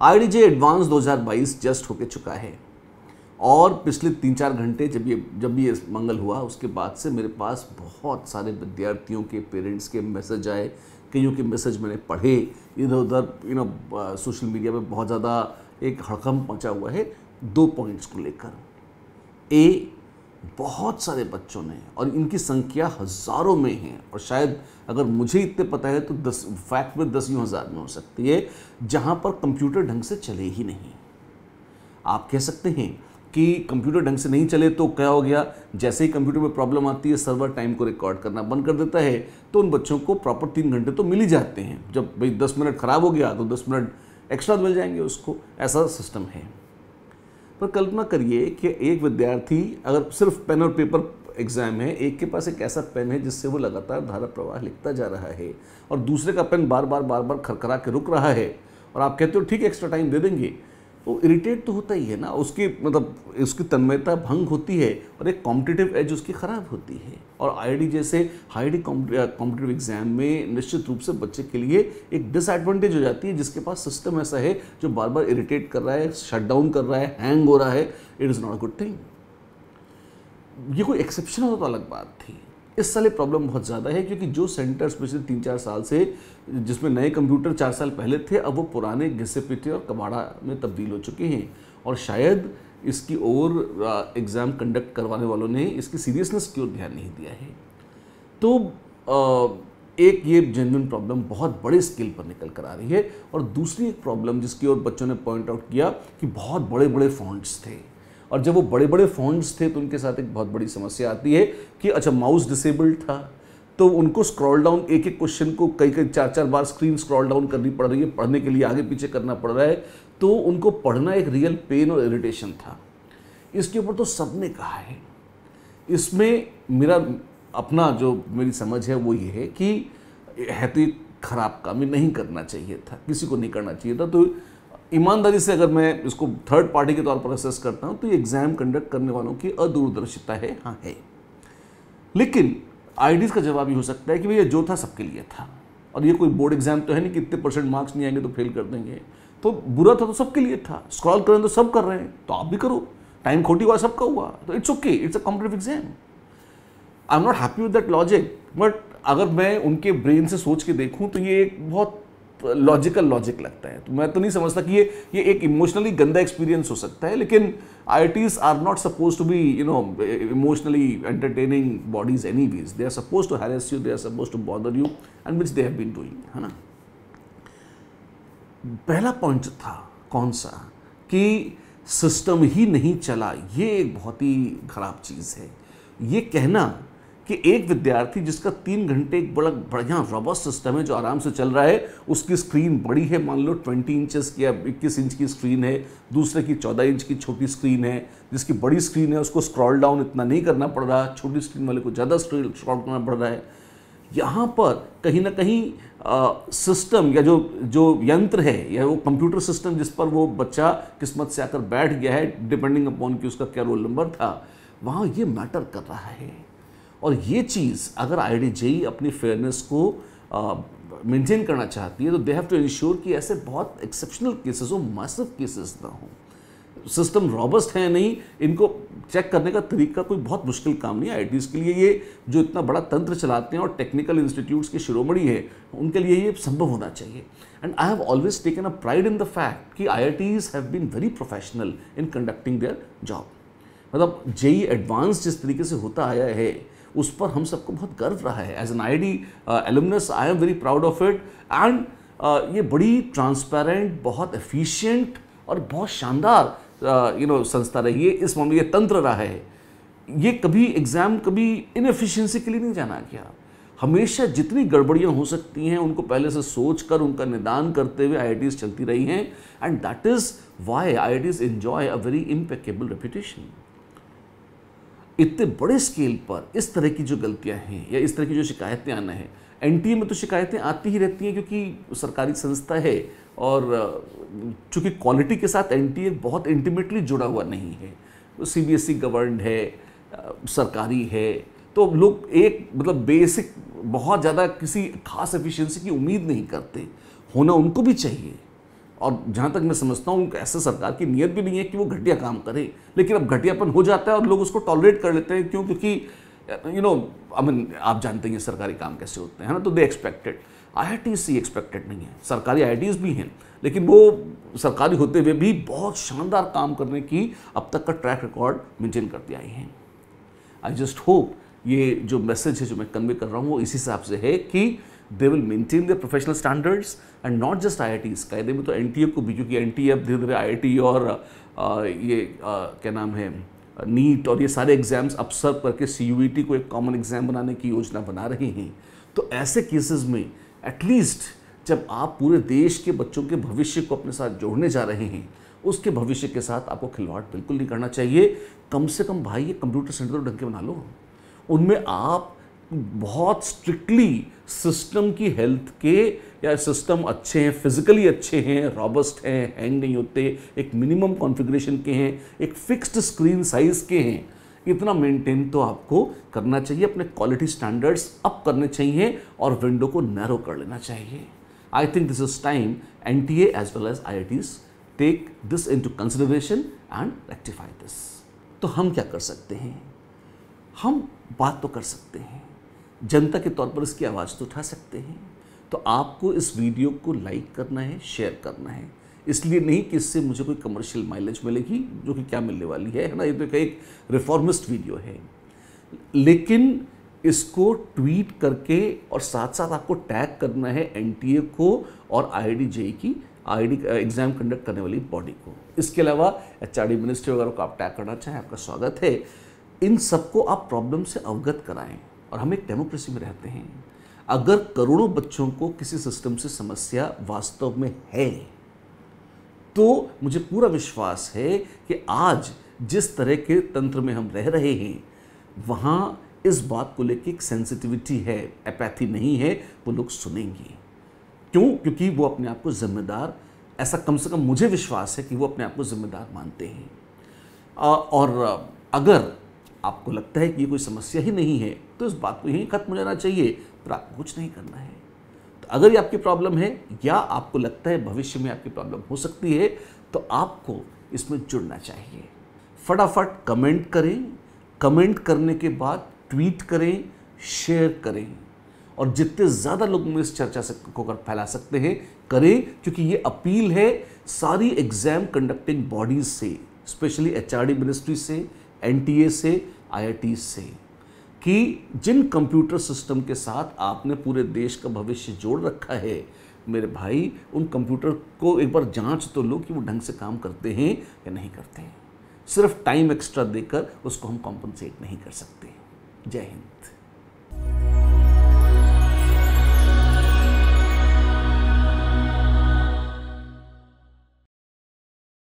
IITJEE advance 2022 just होके चुका है और पिछले 3-4 घंटे जब भी ये मंगल हुआ उसके बाद से मेरे पास बहुत सारे विद्यार्थियों के पेरेंट्स के मैसेज आए, कईयों के मैसेज मैंने पढ़े, इधर उधर सोशल मीडिया पे बहुत ज़्यादा एक हड़कंप मचा हुआ है 2 पॉइंट्स को लेकर। बहुत सारे बच्चों ने, और इनकी संख्या हज़ारों में है, और शायद अगर मुझे इतने पता है तो 10 फैक्ट में 10,000 में हो सकती है, जहाँ पर कंप्यूटर ढंग से चले ही नहीं। आप कह सकते हैं कि कंप्यूटर ढंग से नहीं चले तो क्या हो गया, जैसे ही कंप्यूटर में प्रॉब्लम आती है सर्वर टाइम को रिकॉर्ड करना बंद कर देता है, तो उन बच्चों को प्रॉपर 3 घंटे तो मिल ही जाते हैं। जब भाई 10 मिनट ख़राब हो गया तो 10 मिनट एक्स्ट्रा मिल जाएंगे उसको, ऐसा सिस्टम है। पर कल्पना करिए कि एक विद्यार्थी, अगर सिर्फ पेन और पेपर एग्जाम है, एक के पास एक ऐसा पेन है जिससे वो लगातार धारा प्रवाह लिखता जा रहा है और दूसरे का पेन बार बार खरखरा के रुक रहा है, और आप कहते हो ठीक है एक्स्ट्रा टाइम दे देंगे, तो इरिटेट तो होता ही है ना, उसकी उसकी तन्मयता भंग होती है और एक कॉम्पिटिटिव एज उसकी ख़राब होती है। और IIT जैसे हाईली कॉम्पिटिटिव एग्जाम में निश्चित रूप से बच्चे के लिए एक डिसएडवांटेज हो जाती है, जिसके पास सिस्टम ऐसा है जो बार बार इरिटेट कर रहा है, शट डाउन कर रहा है, हैंग हो रहा है। It is not a good thing. ये कोई एक्सेप्शन होता तो अलग बात थी। इस साल प्रॉब्लम बहुत ज़्यादा है क्योंकि जो सेंटर्स पिछले 3-4 साल से जिसमें नए कंप्यूटर 4 साल पहले थे, अब वो पुराने घिसे पिटे और कबाड़ा में तब्दील हो चुके हैं, और शायद इसकी ओर एग्ज़ाम कंडक्ट करवाने वालों ने इसकी सीरियसनेस की ओर ध्यान नहीं दिया है। तो एक ये जेन्युइन प्रॉब्लम बहुत बड़े स्केल पर निकल कर आ रही है। और दूसरी एक प्रॉब्लम जिसकी ओर बच्चों ने पॉइंट आउट किया कि बहुत बड़े बड़े फॉन्ट्स थे, और जब वो बड़े बड़े फॉन्ट्स थे तो उनके साथ एक बहुत बड़ी समस्या आती है कि अच्छा माउस डिसेबल्ड था, तो उनको स्क्रॉल डाउन, एक एक क्वेश्चन को कई 4-4 बार स्क्रीन स्क्रॉल डाउन करनी पड़ रही है, पढ़ने के लिए आगे पीछे करना पड़ रहा है, तो उनको पढ़ना एक रियल पेन और इरिटेशन था। इसके ऊपर तो सबने कहा है। इसमें मेरा अपना जो मेरी समझ है वो ये है कि है तो खराब काम, ये नहीं करना चाहिए था, किसी को नहीं करना चाहिए था। तो ईमानदारी से अगर मैं इसको थर्ड पार्टी के तौर पर असेस करता हूँ तो ये एग्ज़ाम कंडक्ट करने वालों की अदूरदर्शिता है, हाँ है। लेकिन IITs का जवाब ये हो सकता है कि भैया जो था सबके लिए था, और ये कोई बोर्ड एग्जाम तो है नहीं कि इतने % मार्क्स नहीं आएंगे तो फेल कर देंगे। तो बुरा था तो सबके लिए था, स्क्रॉल करें तो सब कर रहे हैं तो आप भी करो, टाइम खोटी हुआ सबका हुआ, तो it's okay, it's a competitive exam. I am not happy with that logic, but अगर मैं उनके ब्रेन से सोच के देखूँ तो ये एक बहुत लॉजिकल लॉजिक लगता है। तो मैं तो नहीं समझता कि ये एक इमोशनली गंदा एक्सपीरियंस हो सकता है, लेकिन IITs are not suppose to be emotionally entertaining bodies anyways. They are suppose to harass you, they are suppose to bother you, and which they have been doing, है ना। पहला पॉइंट था कौन सा, कि सिस्टम ही नहीं चला, ये एक बहुत ही खराब चीज़ है। ये कहना कि एक विद्यार्थी जिसका 3 घंटे एक बड़ा बढ़िया रॉबस्ट सिस्टम है जो आराम से चल रहा है, उसकी स्क्रीन बड़ी है, मान लो 20 इंचेस की या 21 इंच की स्क्रीन है, दूसरे की 14 इंच की छोटी स्क्रीन है, जिसकी बड़ी स्क्रीन है उसको स्क्रॉल डाउन इतना नहीं करना पड़ रहा, छोटी स्क्रीन वाले को ज़्यादा स्क्रॉल करना पड़ रहा है। यहाँ पर कहीं ना कहीं सिस्टम या जो यंत्र है या वो कंप्यूटर सिस्टम जिस पर वो बच्चा किस्मत से आकर बैठ गया है, डिपेंडिंग अपॉन कि उसका क्या रोल नंबर था, वहाँ ये मैटर कर रहा है। और ये चीज़ अगर IIT-JEE अपनी फेयरनेस को मेंटेन करना चाहती है तो दे हैव टू इंश्योर कि ऐसे बहुत एक्सेप्शनल केसेस हो, मैसिव केसेस ना हो। सिस्टम रॉबस्ट है नहीं, इनको चेक करने का तरीका कोई बहुत मुश्किल काम नहीं है। IITs के लिए ये जो इतना बड़ा तंत्र चलाते हैं और टेक्निकल इंस्टीट्यूट्स की शिरोमणि है, उनके लिए ये संभव होना चाहिए। And I have always taken a pride in the fact कि IITs have been very professional in conducting their job. मतलब JEE एडवांस जिस तरीके से होता आया है उस पर हम सबको बहुत गर्व रहा है। As an IIT alumnus I am very proud of it. And ये बड़ी ट्रांसपेरेंट, बहुत एफिशिएंट और बहुत शानदार संस्था रही है। इस मामले ये तंत्र रहा है, ये कभी एग्ज़ाम कभी इनएफिशिएंसी के लिए नहीं जाना गया। हमेशा जितनी गड़बड़ियाँ हो सकती हैं उनको पहले से सोच कर उनका निदान करते हुए IITs चलती रही हैं, and that is why IITs enjoy a very impeccable reputation. इतने बड़े स्केल पर इस तरह की जो गलतियां हैं या इस तरह की जो शिकायतें आना है, NTA में तो शिकायतें आती ही रहती हैं क्योंकि सरकारी संस्था है, और चूँकि क्वालिटी के साथ NTA बहुत इंटीमेटली जुड़ा हुआ नहीं है, CBSE गवर्नड है, सरकारी है, तो लोग एक मतलब बेसिक बहुत ज़्यादा किसी खास एफिशिएंसी की उम्मीद नहीं करते। होना उनको भी चाहिए, और जहाँ तक मैं समझता हूँ ऐसे सरकार की नीयत भी नहीं है कि वो घटिया काम करे, लेकिन अब घटियापन हो जाता है और लोग उसको टॉलरेट कर लेते हैं। क्यों? क्योंकि आई मीन आप जानते हैं सरकारी काम कैसे होते हैं, है ना, तो दे एक्सपेक्टेड। IITs ही एक्सपेक्टेड नहीं है, सरकारी IITs भी हैं, लेकिन वो सरकारी होते हुए भी बहुत शानदार काम करने की अब तक का ट्रैक रिकॉर्ड मेंटेन करते आए हैं। आई जस्ट होप ये जो मैसेज है जो मैं कन्वे कर रहा हूँ वो इसी हिसाब से है कि they will maintain their professional standards and not just IITs। कायदे में तो NTA को भी, क्योंकि NTA अब धीरे धीरे IIT और क्या नाम है नीट और ये सारे एग्जाम्स अब सर्व करके CUET को एक कॉमन एग्जाम बनाने की योजना बना रहे हैं। तो ऐसे केसेस में एटलीस्ट जब आप पूरे देश के बच्चों के भविष्य को अपने साथ जोड़ने जा रहे हैं, उसके भविष्य के साथ आपको खिलवाड़ बिल्कुल नहीं करना चाहिए। कम से कम भाई ये कंप्यूटर सेंटर ढंग के बना लो, उनमें आप बहुत स्ट्रिक्टली सिस्टम की हेल्थ के, या सिस्टम अच्छे हैं, फिजिकली अच्छे हैं, रॉबस्ट हैं, हैंग नहीं होते, एक मिनिमम कॉन्फ़िगरेशन के हैं, एक फिक्स्ड स्क्रीन साइज के हैं, इतना मेंटेन तो आपको करना चाहिए। अपने क्वालिटी स्टैंडर्ड्स अप करने चाहिए और विंडो को नैरो कर लेना चाहिए। I think this is time NTA as well as IITs take this into consideration and rectify this. तो हम क्या कर सकते हैं? हम बात तो कर सकते हैं, जनता के तौर पर इसकी आवाज़ तो उठा सकते हैं। तो आपको इस वीडियो को लाइक करना है, शेयर करना है, इसलिए नहीं कि इससे मुझे कोई कमर्शियल माइलेज मिलेगी, जो कि क्या मिलने वाली है ना, ये तो एक रिफॉर्मिस्ट वीडियो है। लेकिन इसको ट्वीट करके और साथ साथ आपको टैग करना है NTA को और IIT JEE की एग्जाम कंडक्ट करने वाली बॉडी को। इसके अलावा HRD मिनिस्ट्री वगैरह को आप टैग करना चाहें, आपका स्वागत है। इन सबको आप प्रॉब्लम से अवगत कराएं। और हम एक डेमोक्रेसी में रहते हैं, अगर करोड़ों बच्चों को किसी सिस्टम से समस्या वास्तव में है, तो मुझे पूरा विश्वास है कि आज जिस तरह के तंत्र में हम रह रहे हैं, वहाँ इस बात को लेकर एक सेंसिटिविटी है, एपैथी नहीं है, वो लोग सुनेंगे। क्यों? क्योंकि वो अपने आप को जिम्मेदार, ऐसा कम से कम मुझे विश्वास है कि वो अपने आप को जिम्मेदार मानते हैं। और अगर आपको लगता है कि ये कोई समस्या ही नहीं है, तो इस बात को यहीं खत्म हो जाना चाहिए, पर आपको कुछ नहीं करना है। तो अगर ये आपकी प्रॉब्लम है या आपको लगता है भविष्य में आपकी प्रॉब्लम हो सकती है, तो आपको इसमें जुड़ना चाहिए। फटाफट कमेंट करें, कमेंट करने के बाद ट्वीट करें, शेयर करें, और जितने ज़्यादा लोग में इस चर्चा को फैला सकते हैं करें, क्योंकि ये अपील है सारी एग्जाम कंडक्टिंग बॉडीज से, स्पेशली HRD मिनिस्ट्री से, NTA से, IIT से, कि जिन कंप्यूटर सिस्टम के साथ आपने पूरे देश का भविष्य जोड़ रखा है, मेरे भाई उन कंप्यूटर को एक बार जांच तो लो कि वो ढंग से काम करते हैं या नहीं करते हैं। सिर्फ टाइम एक्स्ट्रा देकर उसको हम कॉम्पनसेट नहीं कर सकते। जय हिंद।